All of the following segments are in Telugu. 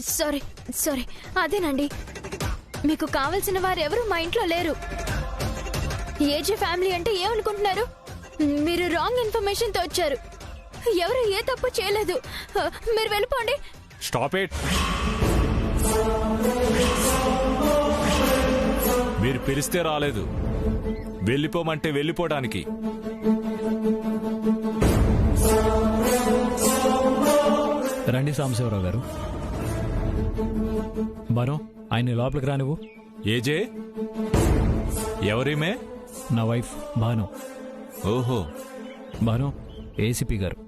సారీ సారీ, అదేనండి, మీకు కావలసిన వారెవరూ మా ఇంట్లో లేరు. ఏజే ఫ్యామిలీ అంటే ఏమనుకుంటున్నారు? మీరు రాంగ్ ఇన్ఫర్మేషన్ తో వచ్చారు. ఎవరు ఏ తప్పు చేయలేదు. మీరు వెళ్ళిపోండి. Stop it. మీరు పిలిస్తే రాలేదు, వెళ్ళిపోమంటే వెళ్ళిపోవడానికి. రండి సాంబశివరావు గారు. బాను, ఆయన లోపలికి రా. నువ్వు ఏజే? ఎవరిమే? నా వైఫ్ బాను. ఓహో, బాను ఏసీపీ గారు.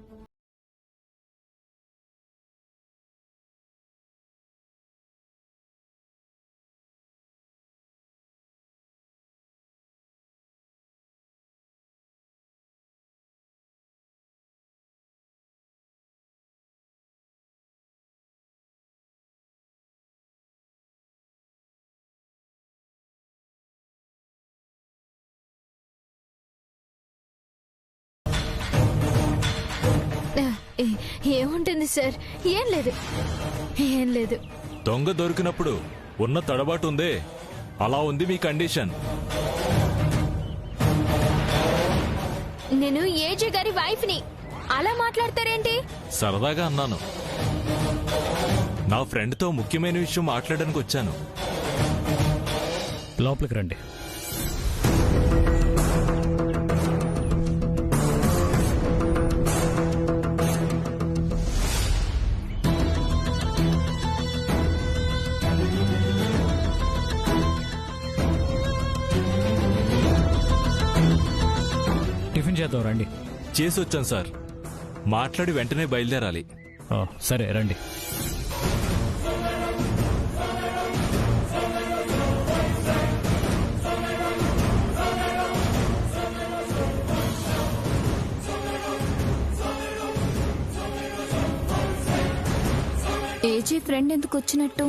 ఏముంటుంది సార్? ఏం లేదు, ఏం లేదు. దొంగ దొరికినప్పుడు ఉన్న తడబాటు ఉందే, అలా ఉంది మీ కండిషన్. నేను ఏజే గారి వైఫ్ ని, అలా మాట్లాడతారేంటి? సరదాగా అన్నాను. నా ఫ్రెండ్తో ముఖ్యమైన విషయం మాట్లాడడానికి వచ్చాను. లోపలికి రండి. టిఫిన్ చేద్దాం రండి. చేసి వచ్చాను సార్, మాట్లాడి వెంటనే బయలుదేరాలి. సరే రండి. ఏజీ ఫ్రెండ్ ఎందుకు వచ్చినట్టు?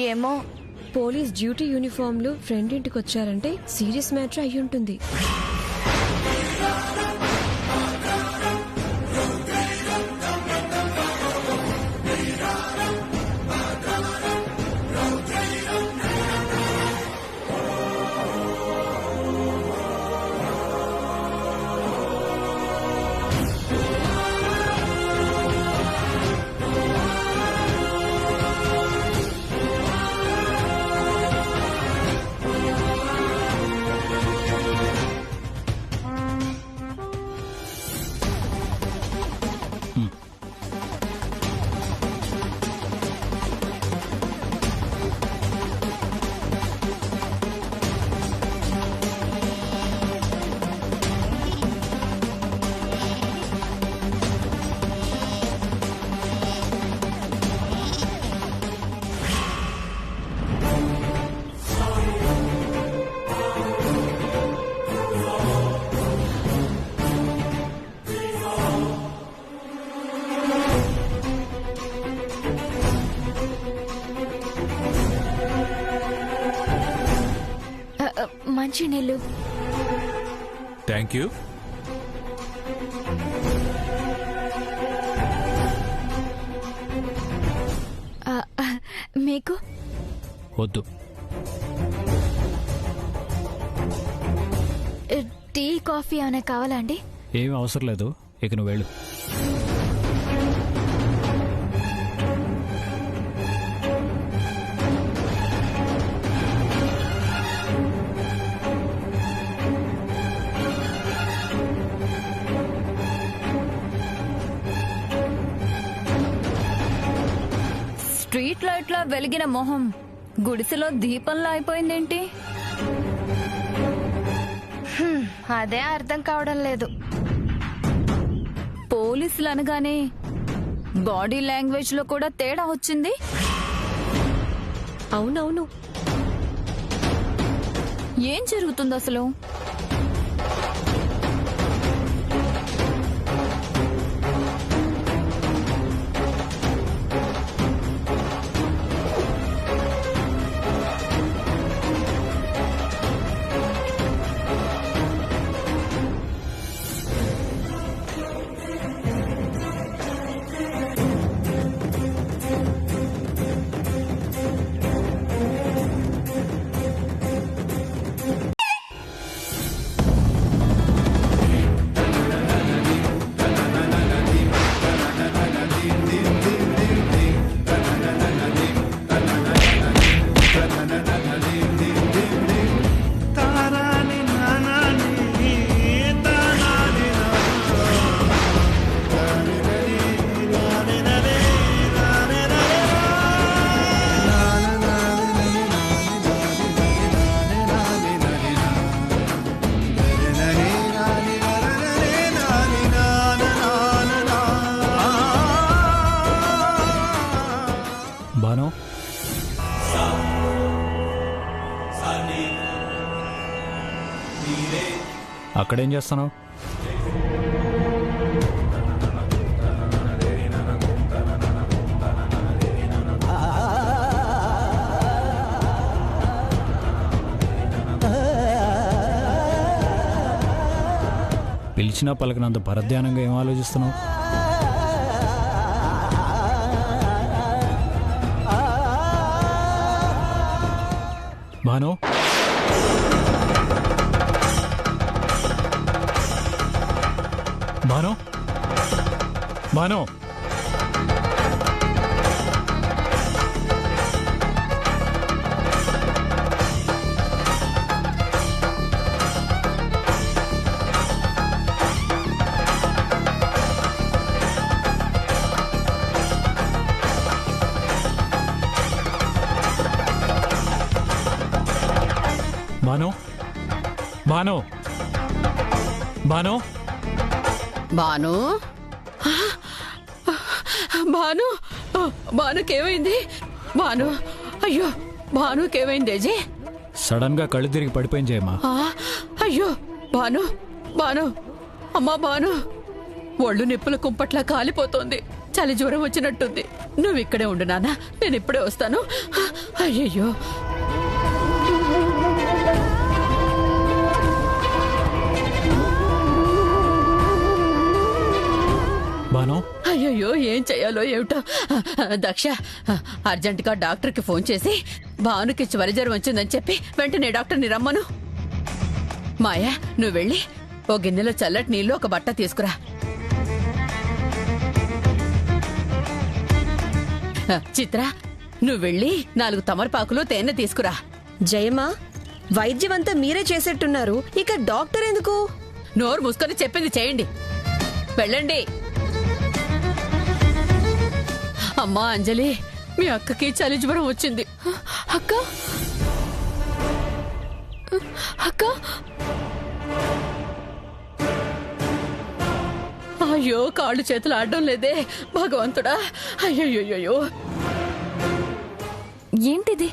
ఏమో, పోలీస్ డ్యూటీ యూనిఫామ్ లో ఫ్రెండ్ ఇంటికి వచ్చారంటే సీరియస్ మ్యాటర్ అయి ఉంటుంది. మంచి నీళ్ళు. Thank you. మీకు వద్దు. టీ కాఫీ ఏమైనా కావాలా అండి? ఏమీ అవసరం లేదు, ఇక నువ్వు వెళ్ళు. స్ట్రీట్ లైట్ లా వెలిగిన మొహం గుడిసెలో దీపంలా అయిపోయిందేంటి? అదే అర్థం కావడం లేదు. పోలీసులు అనగానే బాడీ లాంగ్వేజ్ లో కూడా తేడా వచ్చింది. అవునవును, ఏం జరుగుతుంది అసలు? అక్కడేం చేస్తున్నావు? పిలిచినా పలకనంత పరధ్యానంగా ఏం ఆలోచిస్తున్నావు? భాను, భాను, భాను, భాను, భాను, భాను, భాను భాను భానుకేమైంది? భాను, అయ్యో భానుకేమైంది అజయ్? సడన్ గా కళ్ళు తిరిగి పడిపోయింది జయమ్మా. అయ్యో భాను, భాను, అమ్మా భాను, ఒళ్ళు నిప్పుల కుంపట్లా కాలిపోతోంది. చలి జ్వరం వచ్చినట్టుంది. నువ్వు ఇక్కడే ఉండు నాన్న, నేను ఇప్పుడే వస్తాను. అయ్యయ్యో భాను, అయ్యయ్యో ఏం చెయ్యాలో ఏమిటో. దక్ష, అర్జెంటుగా డాక్టర్కి ఫోన్ చేసి భానుకి జ్వర జ్వరం వచ్చిందని చెప్పి వెంటనే డాక్టర్ని రమ్మను. మాయా, నువ్వు వెళ్ళి ఓ గిన్నెలో చల్లటి నీళ్ళు, ఒక బట్ట తీసుకురా. చిత్ర, నువ్వు వెళ్ళి 4 తమలపాకులు తేనె తీసుకురా. జయమా, వైద్యమంతా మీరే చేసేట్టున్నారు, ఇక డాక్టర్ ఎందుకు? నోరు మూసుకొని చెప్పింది చేయండి. వెళ్ళండి. అమ్మా అంజలి, మీ అక్కకి చలి జ్వరం వచ్చింది. అక్క, అక్క, అయ్యో కాళ్ళు చేతులు ఆడడం లేదే భగవంతుడా. అయ్యయ్యో ఏంటిది?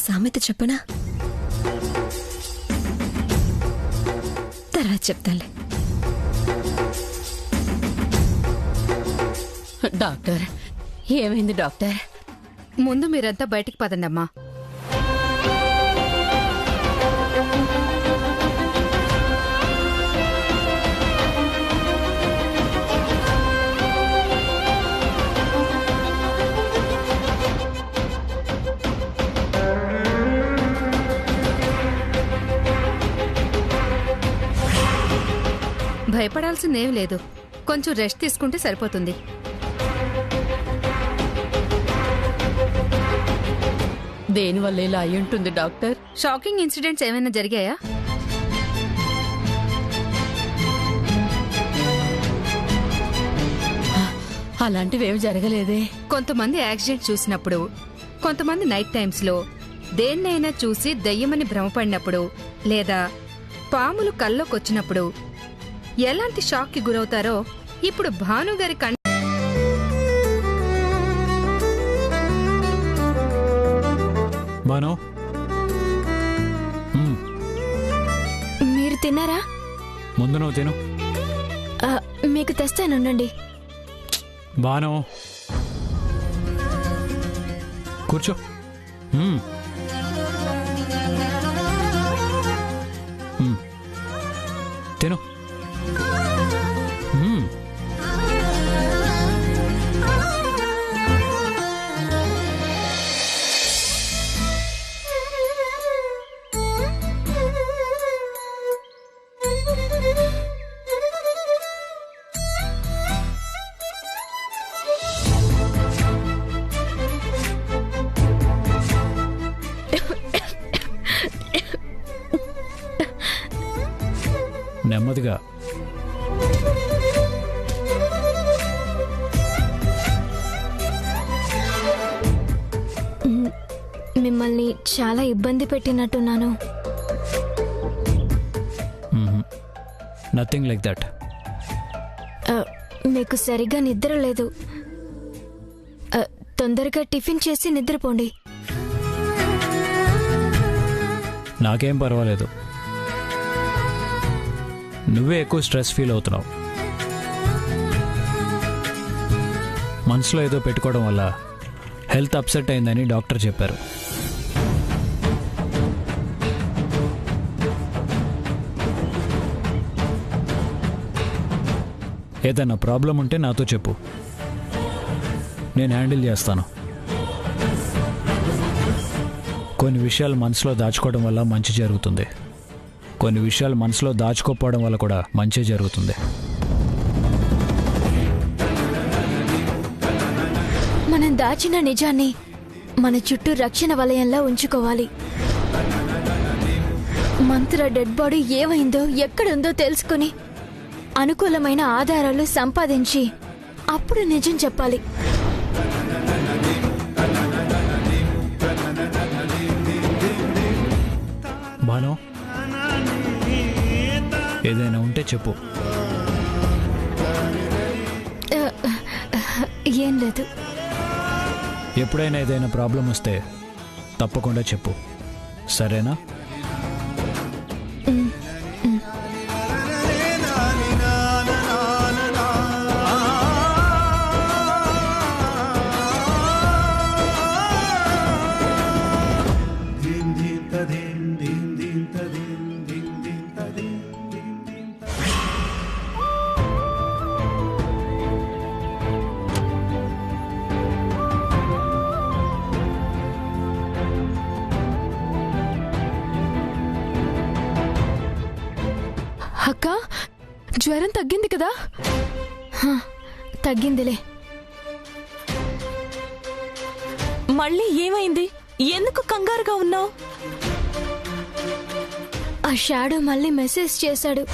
సామెత చెప్పనా? తర్వాత చెప్తానులే. డాక్టర్, ఏమైంది డాక్టర్? ముందు మీరంతా బయటికి పదండమ్మా. భయపడాల్సిందేం లేదు, కొంచెం రెస్ట్ తీసుకుంటే సరిపోతుంది. దేనివల్ల ఇలా అయి ఉంటుంది డాక్టర్? షాకింగ్ ఇన్సిడెంట్స్ ఏమైనా జరిగాయా? అలాంటివేమి జరగలేదే. కొంతమంది యాక్సిడెంట్ చూసినప్పుడు, కొంతమంది నైట్ టైమ్స్ లో దేన్నైనా చూసి దయ్యమని భ్రమపడినప్పుడు, లేదా పాములు కల్లోకొచ్చినప్పుడు ఎలాంటి షాక్ కి గురవుతారో ఇప్పుడు భానుగారి భాను, మీరు తిన్నారా? ముందు నువ్వు తిను. మీకు తెస్తానుండండి. భాను, కూర్చో. తిను. నెమ్మదిగా. మిమ్మల్ని చాలా ఇబ్బంది పెట్టినట్టున్నాను. Nothing like that. మీకు సరిగ్గా నిద్ర లేదు. తొందరగా టిఫిన్ చేసి నిద్రపోండి. నాకేం పర్వాలేదు. నువ్వే ఎక్కువ స్ట్రెస్ ఫీల్ అవుతున్నావు. మనసులో ఏదో పెట్టుకోవడం వల్ల హెల్త్ అప్సెట్ అయిందని డాక్టర్ చెప్పారు. ఏదైనా ప్రాబ్లం ఉంటే నాతో చెప్పు, నేను హ్యాండిల్ చేస్తాను. కొన్ని విషయాలు మనసులో దాచుకోవడం వల్ల మంచి జరుగుతుంది, కొన్ని విషయాలు మనసులో దాచుకోకపోవడం వల్ల కూడా మంచి జరుగుతుంది. మనం దాచిన నిజాన్ని మన చుట్టూ రక్షణ వలయంలో ఉంచుకోవాలి. మంత్ర డెడ్ బాడీ ఏమైందో ఎక్కడుందో తెలుసుకుని అనుకూలమైన ఆధారాలు సంపాదించి అప్పుడు నిజం చెప్పాలి. బాను, ఏదైనా ఉంటే చెప్పు. ఏం లేదు. ఎప్పుడైనా ఏదైనా ప్రాబ్లం వస్తే తప్పకుండా చెప్పు, సరేనా? అక్క, జ్వరం తగ్గింది కదా? తగ్గిందిలే. మళ్ళీ ఏమైంది? ఎందుకు కంగారుగా ఉన్నావు? ఆ షాడో మళ్ళీ మెసేజ్ చేశాడు.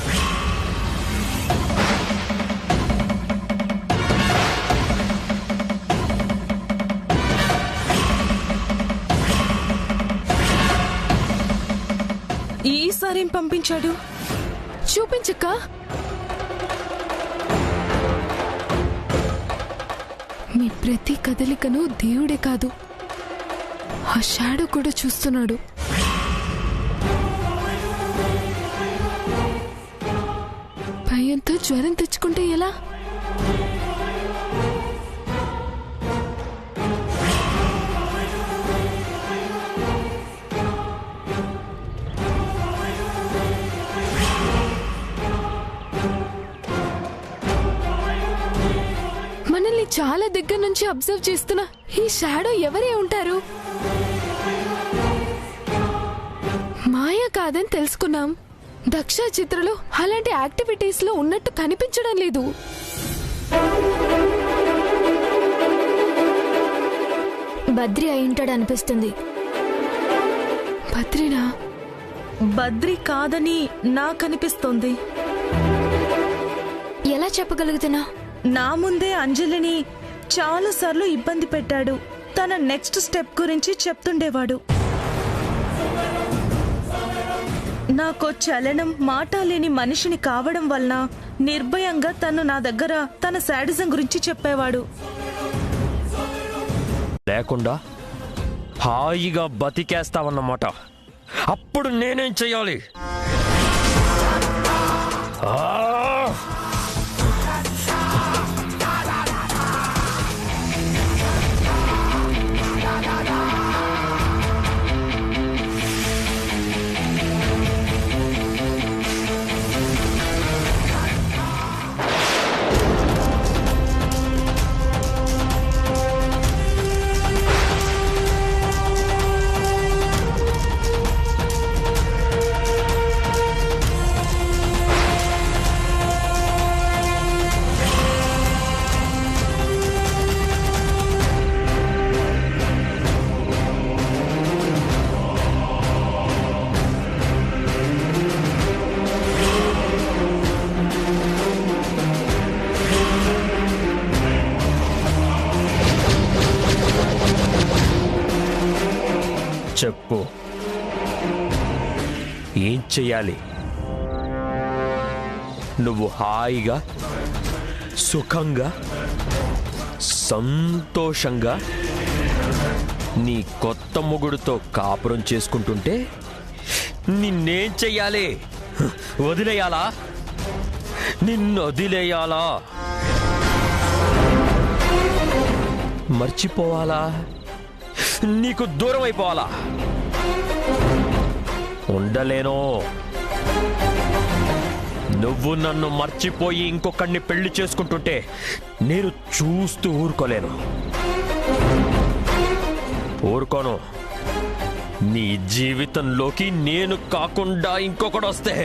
ఈసారేం పంపించాడు? చూపించక్క. మీ ప్రతి కదలికను దేవుడే కాదు, ఆ షాడో కూడా చూస్తున్నాడు. భయంతో జ్వరం తెచ్చుకుంటే ఎలా? మనల్ని చాలా దగ్గర నుంచి అబ్జర్వ్ చేస్తున్న ఈ షాడో ఎవరే ఉంటారు? మాయా కాదని తెలుసుకున్నాం. దక్ష చిత్రలో అలాంటి యాక్టివిటీస్ లో ఉన్నట్టు కనిపించడం లేదు. బద్రి అయి ఉంటాడు అనిపిస్తుంది. బద్రినా? బద్రి కాదని నాకనిపిస్తోంది. ఎలా చెప్పగలుగుతున్నా? నా ముందే అంజలిని చాలాసార్లు ఇబ్బంది పెట్టాడు. తన నెక్స్ట్ స్టెప్ గురించి చెప్తుండేవాడు. నాకో చలనం, మాట లేని మనిషిని కావడం వలన నిర్భయంగా తను నా దగ్గర తన శాడిజం గురించి చెప్పేవాడు. లేకుండా హాయిగా బతికేస్తావన్నమాట. అప్పుడు నేనేం చెయ్యాలి? చెప్పు, ఏం చెయ్యాలి? నువ్వు హాయిగా, సుఖంగా, సంతోషంగా నీ కొత్త మొగుడుతో కాపురం చేసుకుంటుంటే నిన్నేం చెయ్యాలి? వదిలేయాలా? నిన్ను వదిలేయాలా? మర్చిపోవాలా? నీకు దూరం అయిపోవాలా? ఉండలేను. నువ్వు నన్ను మర్చిపోయి ఇంకొకడిని పెళ్లి చేసుకుంటుంటే నేను చూస్తూ ఊరుకోలేను. ఊరుకోను. నీ జీవితంలోకి నేను కాకుండా ఇంకొకడు వస్తే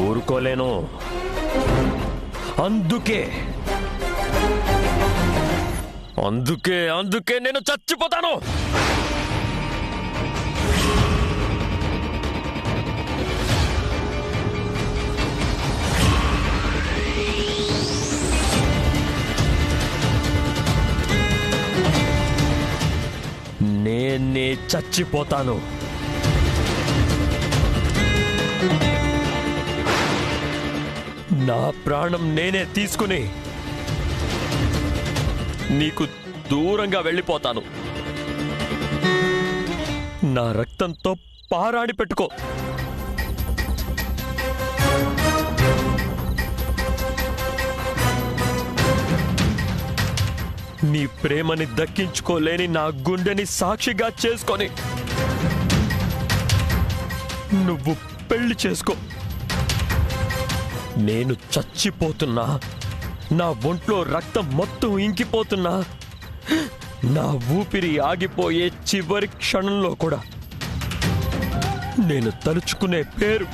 ఊరుకోలేను. అందుకే అందుకే అందుకే నేను చచ్చిపోతాను. నేనే చచ్చిపోతాను. నా ప్రాణం నేనే తీసుకుని నీకు దూరంగా వెళ్ళిపోతాను. నా రక్తంతో పారాడి పెట్టుకో. నీ ప్రేమని దక్కించుకోలేని నా గుండెని సాక్షిగా చేసుకొని నువ్వు పెళ్లి చేసుకో. నేను చచ్చిపోతున్నా, నా ఒంట్లో రక్తం మొత్తం ఇంకిపోతున్నా, నా ఊపిరి ఆగిపోయే చివరి క్షణంలో కూడా నేను తలుచుకునే పేరు,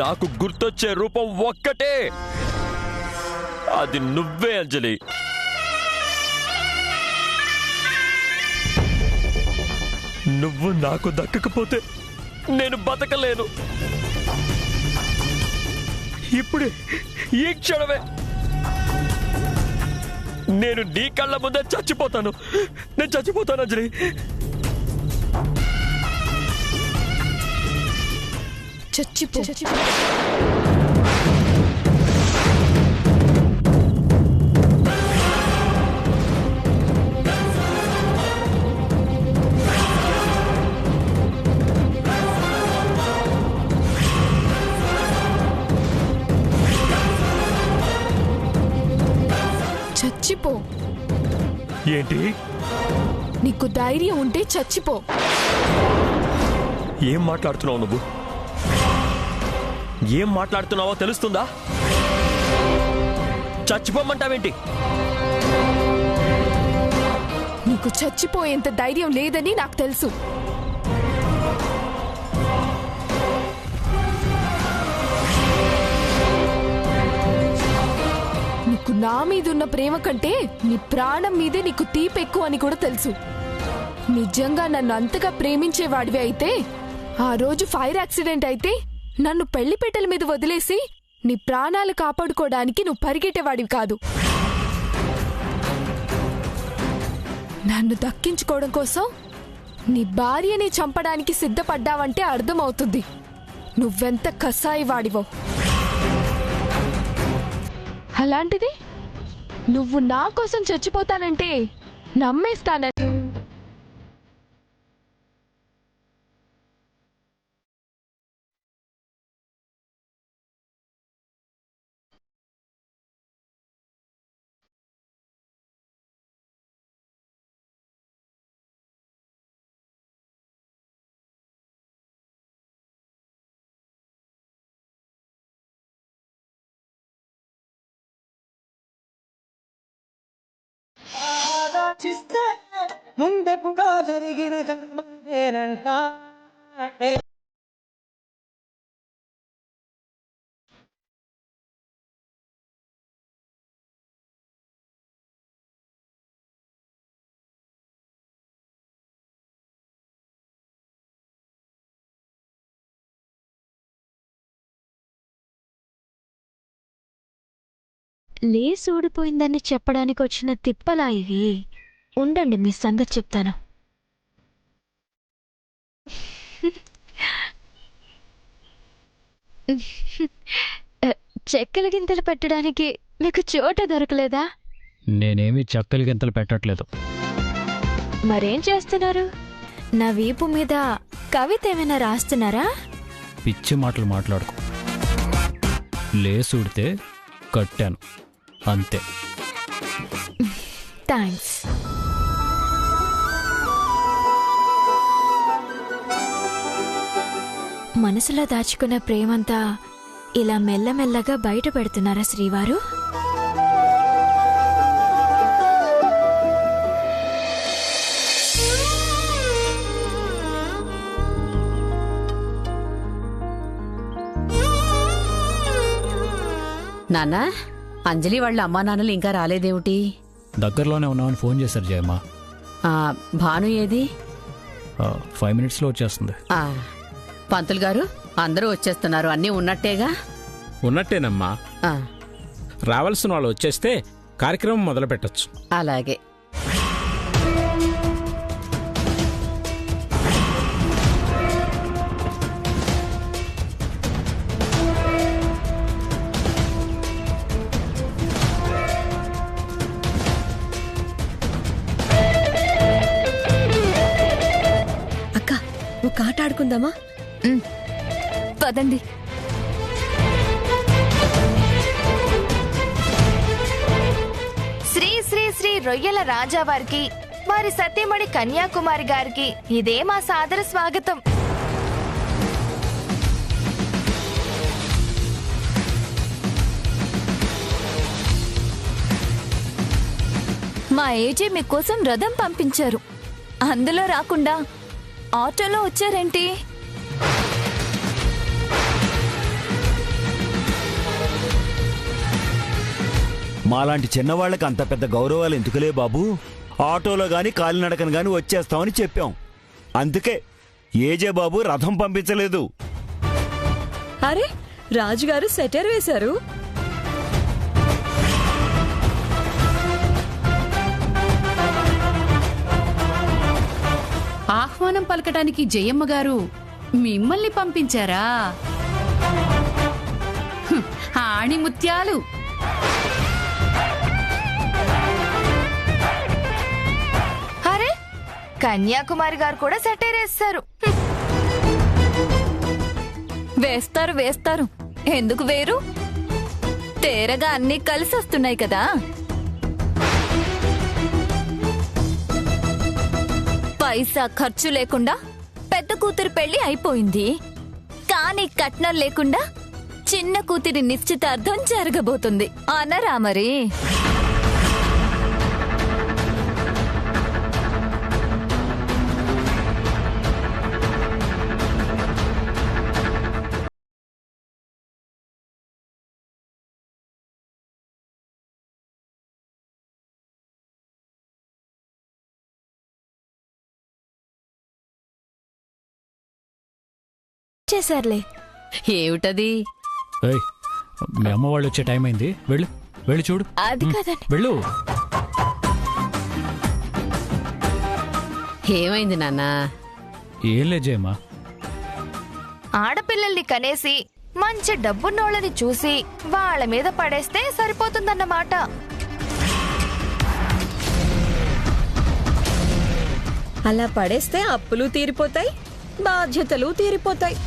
నాకు గుర్తొచ్చే రూపం ఒక్కటే. అది నువ్వే అంజలి. నువ్వు నాకు దక్కకపోతే నేను బతకలేను. ఇప్పుడే, ఈ క్షణమే నేను నీ కళ్ళ ముందే చచ్చిపోతాను. నేను చచ్చిపోతాను అంజలి. చచ్చిపో. చచ్చిపో. ఏంటి? నీకు ధైర్యం ఉంటే చచ్చిపో. ఏం మాట్లాడుతున్నావు నువ్వు? ఏం మాట్లాడుతున్నావో తెలుస్తుందా? చచ్చిపోమంటావేంటి? నీకు చచ్చిపోయేంత ధైర్యం లేదని నాకు తెలుసు. నీకు నా మీదున్న ప్రేమ కంటే నీ ప్రాణం మీదే నీకు తీపి ఎక్కువ అని కూడా తెలుసు. నిజంగా నన్ను అంతగా ప్రేమించేవాడివి అయితే ఆ రోజు ఫైర్ యాక్సిడెంట్ అయితే నన్ను పెళ్లిపేటల మీద వదిలేసి నీ ప్రాణాలు కాపాడుకోవడానికి నువ్వు పరిగెట్టేవాడివి కాదు. నన్ను దక్కించుకోవడం కోసం నీ భార్యని చంపడానికి సిద్ధపడ్డావంటే అర్థమవుతుంది నువ్వెంత కసాయి వాడివో. అలాంటిది నువ్వు నా కోసం చచ్చిపోతానంటే నమ్మేస్తానంటే ముందే పుగా జరిగిన జన్మేనంట. లేస్ ఊడిపోయిందని చెప్పడానికి వచ్చిన తిప్పలా ఇవి. ఉండండి, మీ సంగతి చెప్తాను. చెక్కల గింతలు పెట్టడానికి మీకు చోట దొరకలేదా? నేనేమి చక్కలి గింతలు పెట్టట్లేదు. మరేం చేస్తున్నారు? నా వీపు మీద కవిత ఏమైనా రాస్తున్నారా? పిచ్చి మాటలు మాట్లాడుకో. లేసుడితే కట్టాను అంతే. థ్యాంక్స్. మనసులో దాచుకున్న ప్రేమంతా ఇలా మెల్లమెల్లగా బయట పెడుతున్నారా శ్రీవారు? నాన్నా, అంజలి వాళ్ళ అమ్మా నాన్నలు ఇంకా రాలేదేమిటి? దగ్గరలోనే ఉన్నామని ఫోన్ చేశారు జయమ్మ. భాను ఏది? 5 minutesలో వచ్చేస్తుంది. పంతులు గారు, అందరూ వచ్చేస్తున్నారు. అన్నీ ఉన్నట్టేగా? ఉన్నట్టేనమ్మా. రావాల్సిన వాళ్ళు వచ్చేస్తే కార్యక్రమం మొదలు పెట్టచ్చు. అలాగే. అక్క, ఒక ఆట ఆడుకుందామా? పదండి. శ్రీ శ్రీ శ్రీ రొయ్యల రాజా వారికి, వారి సతీమణి కన్యాకుమారి గారికి ఇదే మా సాదర స్వాగతం. మా ఏజే మీకోసం రథం పంపించారు. అందులో రాకుండా ఆటోలో వచ్చారేంటి? మాలాంటి చిన్నవాళ్ళకి అంత పెద్ద గౌరవాలు ఎందుకులే బాబు. ఆటోలో గాని కాలినడకను గాని వచ్చేస్తామని చెప్పాం. అందుకే ఏజే బాబు రథం పంపించలేదు. అరే, రాజుగారు సెటర్ వేశారు. ఆహ్వానం పలకటానికి జయమ్మ గారు మిమ్మల్ని పంపించారా? ఆణిముత్యాలు. అరే, కన్యాకుమారి గారు కూడా సెటైర్ వేస్తారు. వేస్తారు వేస్తారు, ఎందుకు వేరు? తేరగా అన్నీ కలిసి వస్తున్నాయి కదా. పైసా ఖర్చు లేకుండా పెద్ద కూతురు పెళ్లి అయిపోయింది. కానీ కట్నం లేకుండా చిన్న కూతురి నిశ్చితార్థం జరగబోతుంది. అనరా మరి? చేశారులే. ఏమిటది? మీ అమ్మ వాళ్ళు వచ్చే టైం అయింది. వెళ్ళు, వెళ్ళి చూడు. అది కాదండి. వెళ్ళు. ఏమైంది నాన్నా? ఏం లేజేమ్మా. ఆడపిల్లల్ని కనేసి మంచి డబ్బున్నోళ్ళని చూసి వాళ్ళ మీద పడేస్తే సరిపోతుందన్నమాట. అలా పడేస్తే అప్పులు తీరిపోతాయి, బాధ్యతలు తీరిపోతాయి.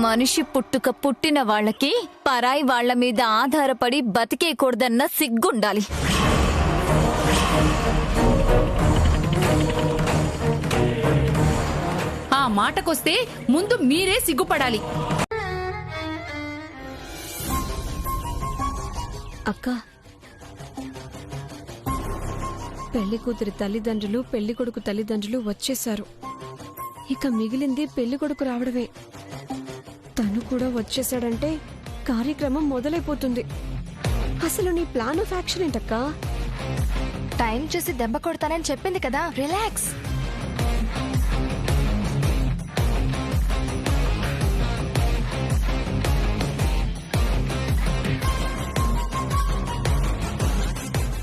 మనిషి పుట్టుక పుట్టిన వాళ్ళకి పరాయి వాళ్ల మీద ఆధారపడి బతికేకూడదన్న సిగ్గుండాలి. ఆ మాటకొస్తే ముందు మీరే సిగ్గుపడాలి. అక్క, పెళ్లి కూతురి తల్లిదండ్రులు, పెళ్లి కొడుకు తల్లిదండ్రులు వచ్చేశారు. ఇక మిగిలింది పెళ్లి కొడుకు రావడమే. తను కూడా వచ్చేసాడంటే కార్యక్రమం మొదలైపోతుంది. అసలు నీ ప్లాన్ ఆఫ్ యాక్షన్ ఏంటక్కా? టైం చూసి దెబ్బ కొడతానని చెప్పింది కదా, రిలాక్స్.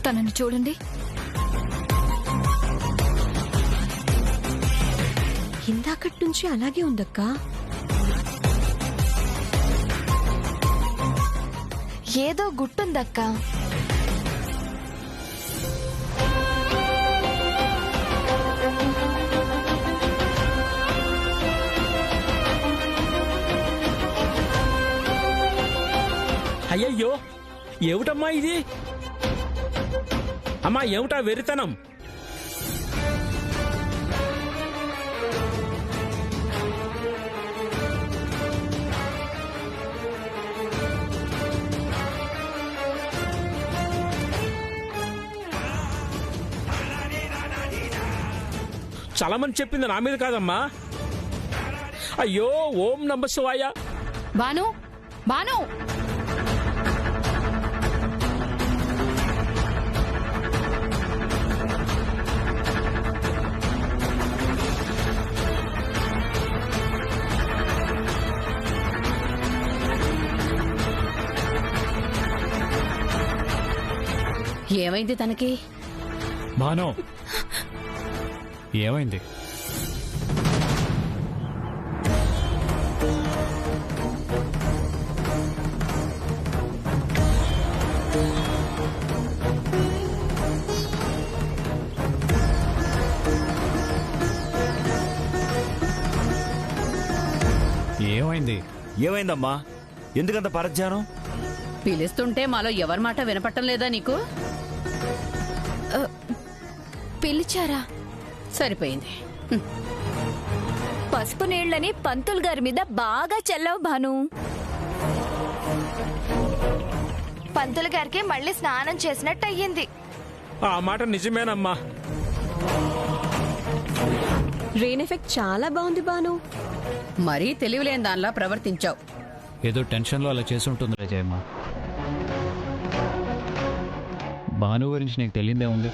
తనని చూడండి. ఇందాకటి నుంచి అలాగే ఉందక్కా. ఏదో గుట్టుందక్కా. అయ్యయ్యో ఏమిటమ్మా ఇది? అమ్మా ఏమిటా వెరితనం? చలమని చెప్పింది నా మీద కాదమ్మా. అయ్యో ఓం నమ శివాయ. బాను బాను ఏమైంది తనకి? భాను ఏమైంది? ఏమైంది? ఏమైందమ్మా? ఎందుకంత పరధ్యానం? పిలుస్తుంటే మాలో ఎవరి మాట వినపట్టం లేదా నీకు? పిలిచారా? సరిపోయింది. పసుపు నీళ్లని పంతులు గారి మీద బాగా చల్లావు భాను. పంతులు గారికి మళ్ళీ స్నానం చేసినట్టు అయ్యింది. ఆ మాట నిజమేనమ్మా. రెయిన్ ఎఫెక్ట్ చాలా బాగుంది బాను. మరీ తెలివిలేని దానిలా ప్రవర్తించావు. ఏదో టెన్షన్లో అలా చేసి ఉంటుంది జయమ్మ. భాను గురించి నీకు తెలియదే ఉంది.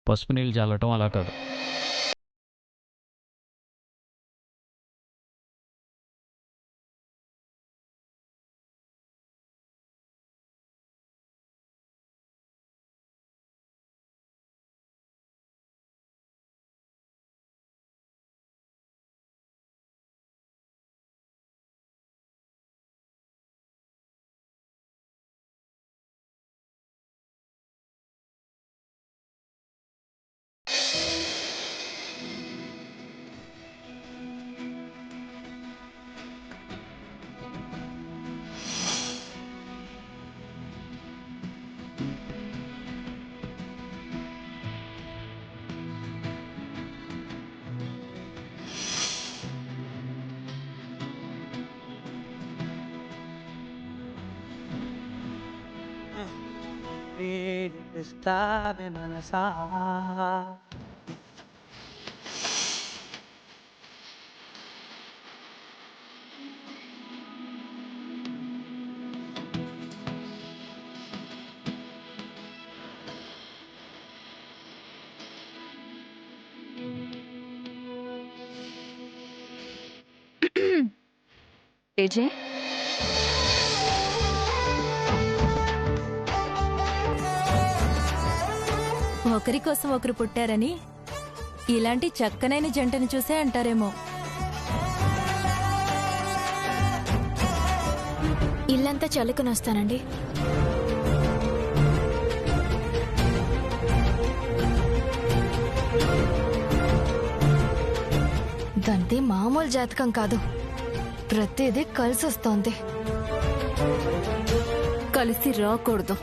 పసుపు నీళ్ళు చల్లటం అలా కాదు. Estaba embarazada. ఏజే ఒకరి కోసం ఒకరు పుట్టారని ఇలాంటి చక్కనైన జంటను చూసే అంటారేమో. ఇల్లంతా చల్లుకుని వస్తానండి. దంతి మామూలు జాతకం కాదు, ప్రతిదీ కలిసి వస్తోంది. కలిసి రాకూడదు.